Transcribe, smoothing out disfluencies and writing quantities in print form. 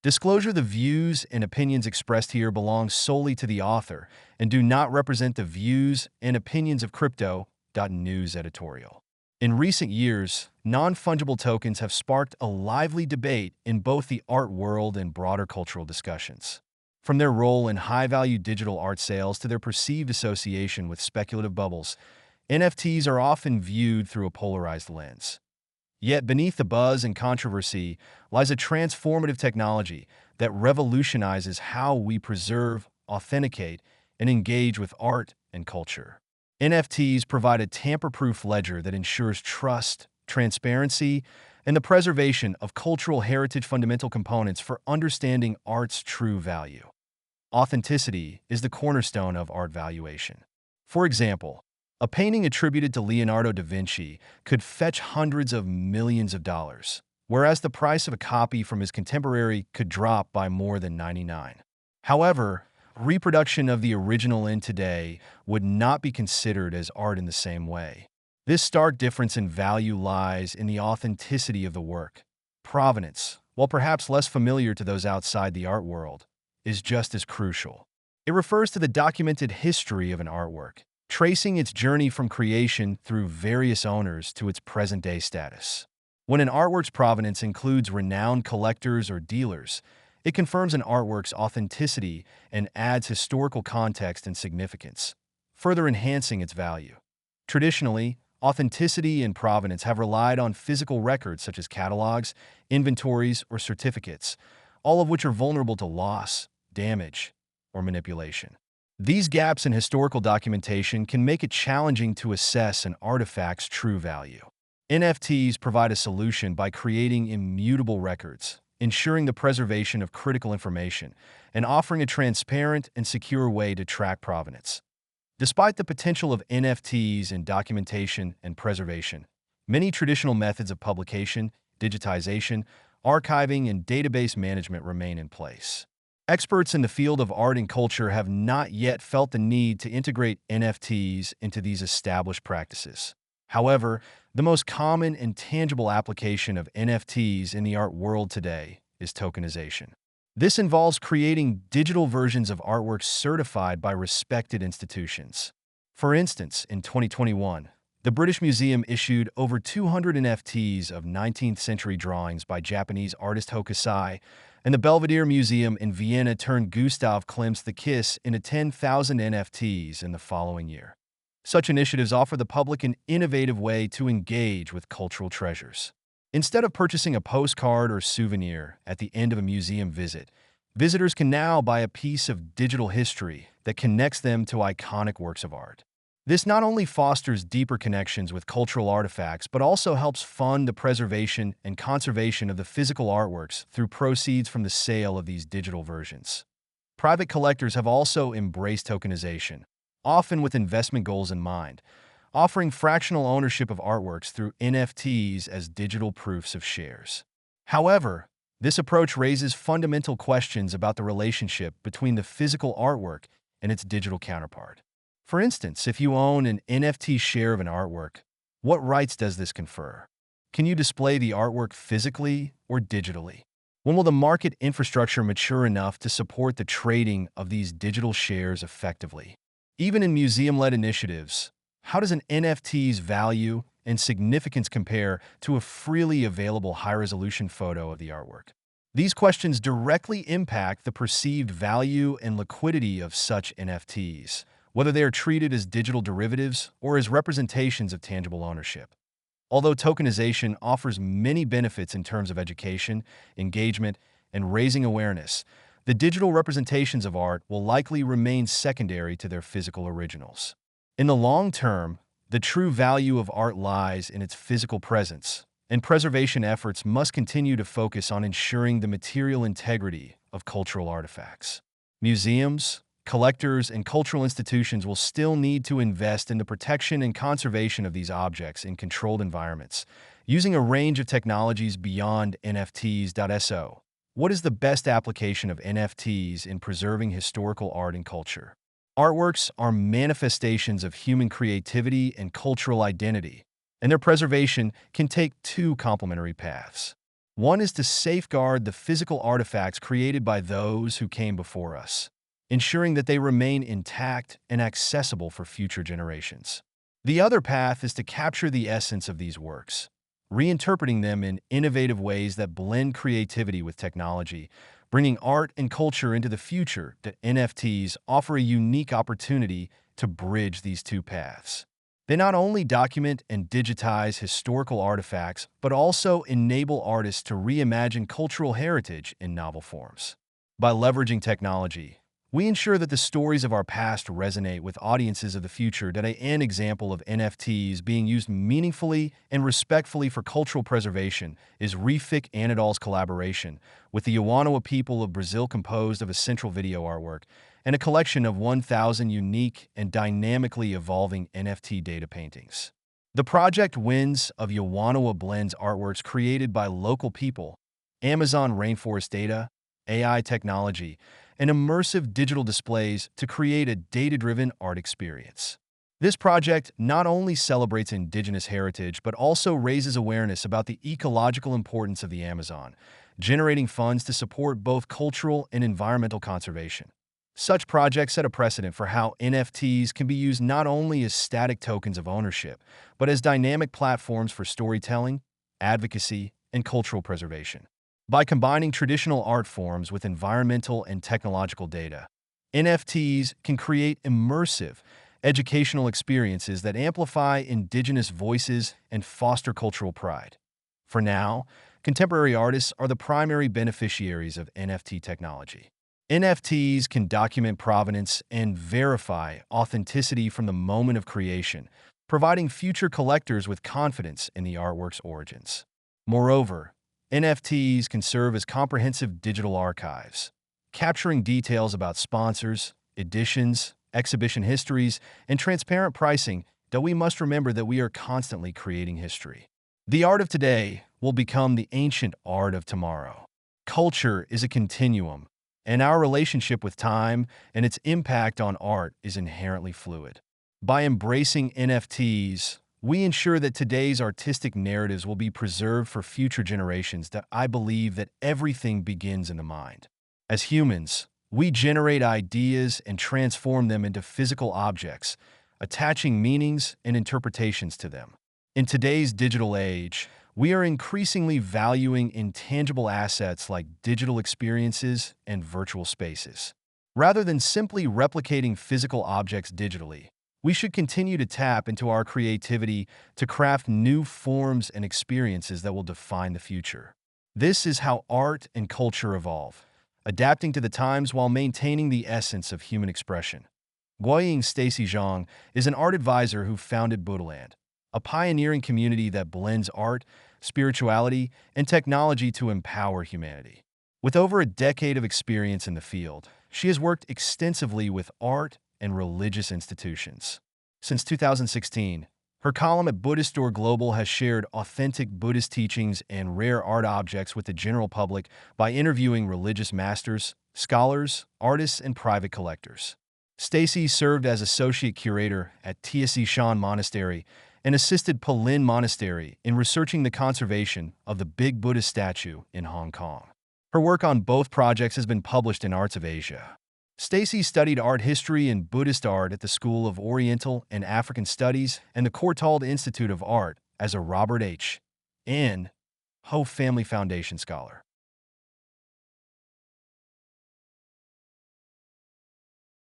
Disclosure: the views and opinions expressed here belong solely to the author and do not represent the views and opinions of Crypto.News editorial. In recent years, non-fungible tokens have sparked a lively debate in both the art world and broader cultural discussions. From their role in high-value digital art sales to their perceived association with speculative bubbles, NFTs are often viewed through a polarized lens. Yet beneath the buzz and controversy lies a transformative technology that revolutionizes how we preserve, authenticate, and engage with art and culture. NFTs provide a tamper-proof ledger that ensures trust, transparency, and the preservation of cultural heritage, fundamental components for understanding art's true value. Authenticity is the cornerstone of art valuation. For example, a painting attributed to Leonardo da Vinci could fetch hundreds of millions of dollars, whereas the price of a copy from his contemporary could drop by more than 99. However, reproduction of the original in today would not be considered as art in the same way. This stark difference in value lies in the authenticity of the work. Provenance, while perhaps less familiar to those outside the art world, is just as crucial. It refers to the documented history of an artwork, tracing its journey from creation through various owners to its present-day status. When an artwork's provenance includes renowned collectors or dealers, it confirms an artwork's authenticity and adds historical context and significance, further enhancing its value. Traditionally, authenticity and provenance have relied on physical records such as catalogs, inventories, or certificates, all of which are vulnerable to loss, damage, or manipulation. These gaps in historical documentation can make it challenging to assess an artifact's true value. NFTs provide a solution by creating immutable records, ensuring the preservation of critical information, and offering a transparent and secure way to track provenance. Despite the potential of NFTs in documentation and preservation, many traditional methods of publication, digitization, archiving, and database management remain in place. Experts in the field of art and culture have not yet felt the need to integrate NFTs into these established practices. However, the most common and tangible application of NFTs in the art world today is tokenization. This involves creating digital versions of artworks certified by respected institutions. For instance, in 2021, the British Museum issued over 200 NFTs of 19th-century drawings by Japanese artist Hokusai, and the Belvedere Museum in Vienna turned Gustav Klimt's The Kiss into 10,000 NFTs in the following year. Such initiatives offer the public an innovative way to engage with cultural treasures. Instead of purchasing a postcard or souvenir at the end of a museum visit, visitors can now buy a piece of digital history that connects them to iconic works of art. This not only fosters deeper connections with cultural artifacts, but also helps fund the preservation and conservation of the physical artworks through proceeds from the sale of these digital versions. Private collectors have also embraced tokenization, often with investment goals in mind, offering fractional ownership of artworks through NFTs as digital proofs of shares. However, this approach raises fundamental questions about the relationship between the physical artwork and its digital counterpart. For instance, if you own an NFT share of an artwork, what rights does this confer? Can you display the artwork physically or digitally? When will the market infrastructure mature enough to support the trading of these digital shares effectively? Even in museum-led initiatives, how does an NFT's value and significance compare to a freely available high-resolution photo of the artwork? These questions directly impact the perceived value and liquidity of such NFTs, whether they are treated as digital derivatives or as representations of tangible ownership. Although tokenization offers many benefits in terms of education, engagement, and raising awareness, the digital representations of art will likely remain secondary to their physical originals. In the long term, the true value of art lies in its physical presence, and preservation efforts must continue to focus on ensuring the material integrity of cultural artifacts. Museums, collectors, and cultural institutions will still need to invest in the protection and conservation of these objects in controlled environments, using a range of technologies beyond NFTs. What is the best application of NFTs in preserving historical art and culture? Artworks are manifestations of human creativity and cultural identity, and their preservation can take two complementary paths. One is to safeguard the physical artifacts created by those who came before us, ensuring that they remain intact and accessible for future generations. The other path is to capture the essence of these works, reinterpreting them in innovative ways that blend creativity with technology, bringing art and culture into the future. The NFTs offer a unique opportunity to bridge these two paths. They not only document and digitize historical artifacts, but also enable artists to reimagine cultural heritage in novel forms. By leveraging technology, we ensure that the stories of our past resonate with audiences of the future. That an example of NFTs being used meaningfully and respectfully for cultural preservation is Refik Anadol's collaboration with the Yawanawa people of Brazil, composed of a central video artwork and a collection of 1,000 unique and dynamically evolving NFT data paintings. The project Winds of Yawanawa blends artworks created by local people, Amazon rainforest data, AI technology, and immersive digital displays to create a data-driven art experience. This project not only celebrates indigenous heritage but also raises awareness about the ecological importance of the Amazon, generating funds to support both cultural and environmental conservation. Such projects set a precedent for how NFTs can be used not only as static tokens of ownership, but as dynamic platforms for storytelling, advocacy, and cultural preservation. By combining traditional art forms with environmental and technological data, NFTs can create immersive, educational experiences that amplify indigenous voices and foster cultural pride. For now, contemporary artists are the primary beneficiaries of NFT technology. NFTs can document provenance and verify authenticity from the moment of creation, providing future collectors with confidence in the artwork's origins. Moreover, NFTs can serve as comprehensive digital archives, capturing details about sponsors, editions, exhibition histories, and transparent pricing, though we must remember that we are constantly creating history. The art of today will become the ancient art of tomorrow. Culture is a continuum, and our relationship with time and its impact on art is inherently fluid. By embracing NFTs, we ensure that today's artistic narratives will be preserved for future generations. That I believe that everything begins in the mind. As humans, we generate ideas and transform them into physical objects, attaching meanings and interpretations to them. In today's digital age, we are increasingly valuing intangible assets like digital experiences and virtual spaces. Rather than simply replicating physical objects digitally, we should continue to tap into our creativity to craft new forms and experiences that will define the future. This is how art and culture evolve, adapting to the times while maintaining the essence of human expression. Guoying Stacy Zhang is an art advisor who founded Buddhaland, a pioneering community that blends art, spirituality, and technology to empower humanity. With over a decade of experience in the field, she has worked extensively with art and religious institutions. Since 2016, her column at Buddhist Door Global has shared authentic Buddhist teachings and rare art objects with the general public by interviewing religious masters, scholars, artists, and private collectors. Stacy served as associate curator at Tiasi Shan Monastery and assisted Palin Monastery in researching the conservation of the Big Buddha statue in Hong Kong. Her work on both projects has been published in Arts of Asia. Stacy studied art history and Buddhist art at the School of Oriental and African Studies and the Courtauld Institute of Art as a Robert H. N. Ho Family Foundation Scholar.